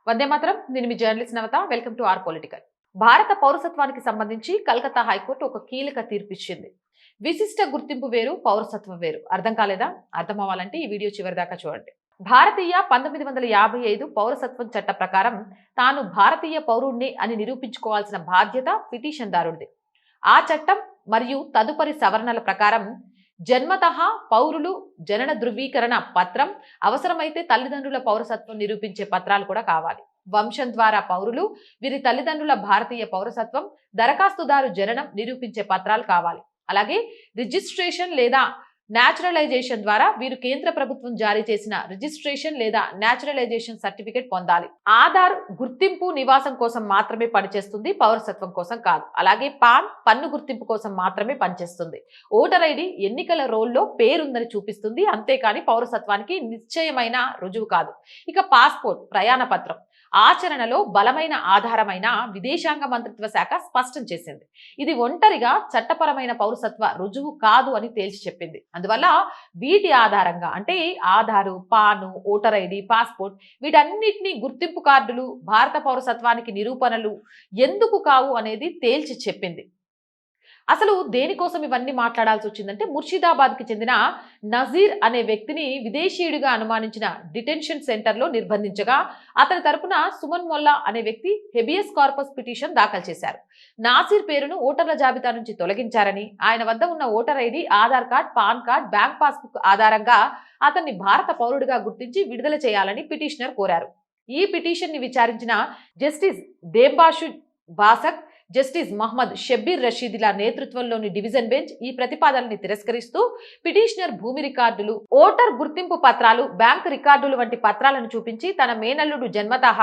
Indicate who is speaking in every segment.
Speaker 1: వందే మాత్రం. నేను మీ journalist Navata. Welcome to our political. భారత పౌరసత్వానికి సంబంధించి కలకత్తా హైకోర్టు ఒక కీలక తీర్పు ఇచ్చింది. విశిష్ట గుర్తింపు వేరు, పౌరసత్వం వేరు. అర్థం కాలేదా? అర్థం అవ్వాలంటే ఈ వీడియో చివరి దాకా చూడండి. భారతీయ 1955 పౌరసత్వం చట్ట ప్రకారం తాను భారతీయ పౌరుణ్ణి అని నిరూపించుకోవాల్సిన బాధ్యత పిటిషన్దారుడిది. ఆ చట్టం మరియు తదుపరి సవరణల ప్రకారం జన్మతః పౌరులు జనన ధృవీకరణ పత్రం, అవసరమైతే తల్లిదండ్రుల పౌరసత్వం నిరూపించే పత్రాలు కూడా కావాలి. వంశం ద్వారా పౌరులు, వీరి తల్లిదండ్రుల భారతీయ పౌరసత్వం, దరఖాస్తుదారు జననం నిరూపించే పత్రాలు కావాలి. అలాగే రిజిస్ట్రేషన్ లేదా న్యాచురలైజేషన్ ద్వారా వీరు కేంద్ర ప్రభుత్వం జారీ చేసిన రిజిస్ట్రేషన్ లేదా న్యాచురలైజేషన్ సర్టిఫికేట్ పొందాలి. ఆధార్ గుర్తింపు నివాసం కోసం మాత్రమే పనిచేస్తుంది, పౌరసత్వం కోసం కాదు. అలాగే పాన్ పన్ను గుర్తింపు కోసం మాత్రమే పనిచేస్తుంది. ఓటర్ ఐడి ఎన్నికల రోల్లో పేరుందని చూపిస్తుంది, అంతేకాని పౌరసత్వానికి నిశ్చయమైన రుజువు కాదు. ఇక పాస్పోర్ట్ ప్రయాణ పత్రం ఆచరణలో బలమైన ఆధారమైన విదేశాంగ మంత్రిత్వ శాఖ స్పష్టం చేసింది. ఇది ఒంటరిగా చట్టపరమైన పౌరసత్వ రుజువు కాదు అని తేల్చి చెప్పింది. అందువల్ల వీటి ఆధారంగా అంటే ఆధారు, పాను, ఓటర్ ఐడి, పాస్పోర్ట్ వీటన్నిటినీ గుర్తింపు కార్డులు భారత పౌరసత్వానికి నిరూపణలు ఎందుకు కావు అనేది తేల్చి చెప్పింది. అసలు దేనికోసం ఇవన్నీ మాట్లాడాల్సి వచ్చిందంటే, ముర్షిదాబాద్కి చెందిన నజీర్ అనే వ్యక్తిని విదేశీయుడిగా అనుమానించిన డిటెన్షన్ సెంటర్లో నిర్బంధించగా అతని తరపున సుమన్ మొల్లా అనే వ్యక్తి హెబియస్ కార్పస్ పిటిషన్ దాఖలు చేశారు. నాసిర్ పేరును ఓటర్ల జాబితా నుంచి తొలగించారని, ఆయన వద్ద ఉన్న voter ID, Aadhaar card, pan card, bank passbook ఆధారంగా అతన్ని భారత పౌరుడిగా గుర్తించి విడుదల చేయాలని పిటిషనర్ కోరారు. ఈ పిటిషన్ ని విచారించిన జస్టిస్ దేబ్బాషు బాసక్, జస్టిస్ మహ్మద్ షబ్బీర్ రషీద్ల నేతృత్వంలోని డివిజన్ బెంచ్ ఈ ప్రతిపాదనని తిరస్కరిస్తూ పిటిషనర్ భూమి రికార్డులు, ఓటర్ గుర్తింపు పత్రాలు, బ్యాంకు రికార్డులు వంటి పత్రాలను చూపించి తన మేనల్లుడు జన్మతః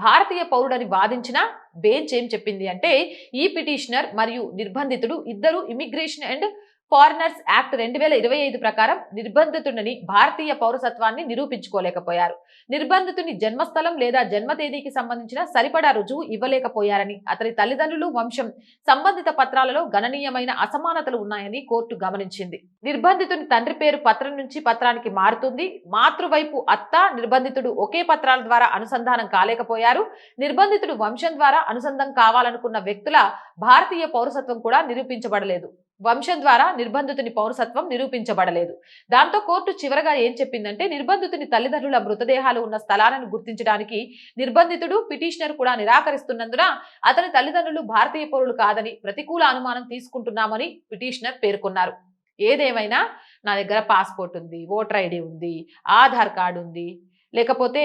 Speaker 1: భారతీయ పౌరుడని వాదించిన బెంచ్ ఏం చెప్పింది అంటే, ఈ పిటిషనర్ మరియు నిర్బంధితుడు ఇద్దరు ఇమిగ్రేషన్ అండ్ ఫారినర్స్ యాక్ట్ 2025 ప్రకారం నిర్బంధితుడిని భారతీయ పౌరసత్వాన్ని నిరూపించుకోలేకపోయారు. నిర్బంధితుని జన్మస్థలం లేదా జన్మ తేదీకి సంబంధించిన సరిపడా రుజువు ఇవ్వలేకపోయారని, అతని తల్లిదండ్రులు, వంశం సంబంధిత పత్రాలలో గణనీయమైన అసమానతలు ఉన్నాయని కోర్టు గమనించింది. నిర్బంధితుని తండ్రి పేరు పత్రం నుంచి పత్రానికి మారుతుంది. మాతృవైపు అత్త, నిర్బంధితుడు ఒకే పత్రాల ద్వారా అనుసంధానం కాలేకపోయారు. నిర్బంధితుడు వంశం ద్వారా అనుసంధానం కావాలనుకున్న వ్యక్తుల భారతీయ పౌరసత్వం కూడా నిరూపించబడలేదు. వంశం ద్వారా నిర్బంధితుని పౌరసత్వం నిరూపించబడలేదు. దాంతో కోర్టు చివరగా ఏం చెప్పిందంటే, నిర్బంధితుని తల్లిదండ్రుల మృతదేహాలు ఉన్న స్థలాలను గుర్తించడానికి నిర్బంధితుడు, పిటిషనర్ కూడా నిరాకరిస్తున్నందున అతని తల్లిదండ్రులు భారతీయ పౌరులు కాదని ప్రతికూల అనుమానం తీసుకుంటున్నామని పిటిషనర్ పేర్కొన్నారు. ఏదేమైనా నా దగ్గర పాస్పోర్ట్ ఉంది, ఓటర్ ఐడి ఉంది, ఆధార్ కార్డు ఉంది, లేకపోతే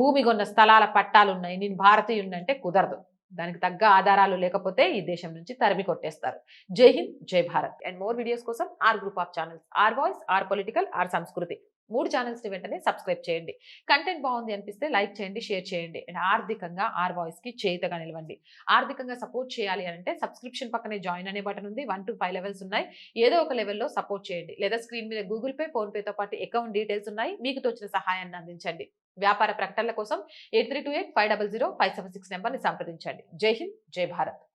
Speaker 1: భూమి కొన్న స్థలాల పట్టాలు ఉన్నాయి, నేను భారతీయుడిని అంటే కుదరదు. దానికి తగ్గ ఆధారాలు లేకపోతే ఈ దేశం నుంచి తరిమి కొట్టేస్తారు. Jai Hind, Jai Bharat. And more videos కోసం R group of channels, R voice, R political, R Sanskriti 3 channels ని వెంటనే సబ్స్క్రైబ్ చేయండి. కంటెంట్ బాగుంది అనిపిస్తే లైక్ చేయండి, షేర్ చేయండి. అండ్ ఆర్థికంగా ఆర్ వాయిస్ కి చేతగా నిలవండి. ఆర్థికంగా సపోర్ట్ చేయాలి అంటే సబ్స్క్రిప్షన్ పక్కనే జాయిన్ అనే బటన్ ఉంది. 1 to 5 లెవెల్స్ ఉన్నాయి. ఏదో ఒక లెవెల్లో సపోర్ట్ చేయండి. లేదా స్క్రీన్ మీద గూగుల్ పే, ఫోన్ పేతో పాటు అకౌంట్ డీటెయిల్స్ ఉన్నాయి. మీకు తోచిన సహాయాన్ని అందించండి. వ్యాపార ప్రకటనల కోసం 8328 500 576 నెంబర్ని సంప్రదించండి. జై హింద్, జై భారత్.